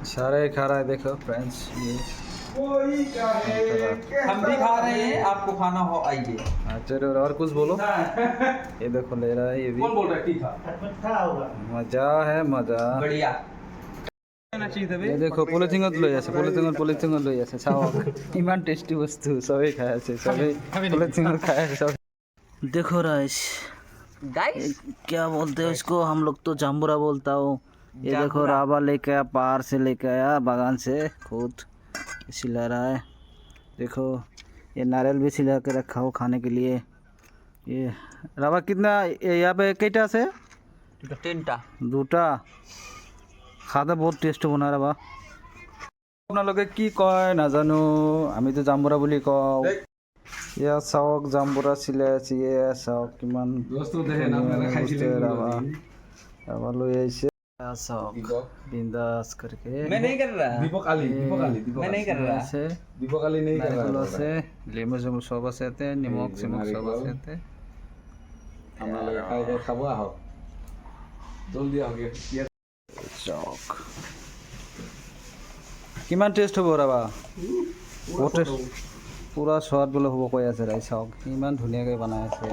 सारे खा रहा है देखो फ्रेंड्स ये हम भी खा रहे हैं, आपको खाना हो आइए। चलो और कुछ बोलो। ये देखो ले रहा है ये भी। कौन बोल रहा है? ठीक था मजा है मजा। बढ़िया। ये देखो পলিথিনত লৈ আছে পলিথিনত লৈ আছে চাওক ইমান টেস্টি বস্তু সবাই খাই আছে সবাই পলিথিনত খাই আছে সব। देखो राइस गाइस क्या बोलते हैं इसको, हम लोग तो जाम्बुरा बोलता हूँ। ये देखो राबा लेके आया, पार से लेके आया बागान से खुद सिला रहा है। देखो ये नारियल भी सिला के रखा हो खाने के लिए। ये राबा कितना यहाँ पे केटा से তিনটা দুটা খাতে বহুত টেষ্ট বনাই ৰাবা। আপোনালোকে কি কয় নাজানো, আমিতো জাম্বুৰা বুলি কওঁ। এয়া চাওক জাম্বুৰা চিলাই আছে, এয়া চাওক কিমান ৰাবা লৈ আহিছে। চাওক বিন্দাস करके मैं नहीं कर रहा। दीपक आली मैं नहीं कर रहा। আছে दीपक आली नहीं कर নাৰিকল रहा আছে, লেমু চেমু চব আছে ইয়াতে, নিমখ চিমখ চব আছে ইয়াতে। আমরা লগে খাই খাই খাবো আহক জলদি আহক চাওক কিমান টেষ্ট হ'ব ৰাবা, বহুত টেষ্ট, পুৰা সোৱাদ বোলে হ'ব কৈ আছে ৰাইজ। চাওক ইমান ধুনীয়াকৈ বনাই আছে।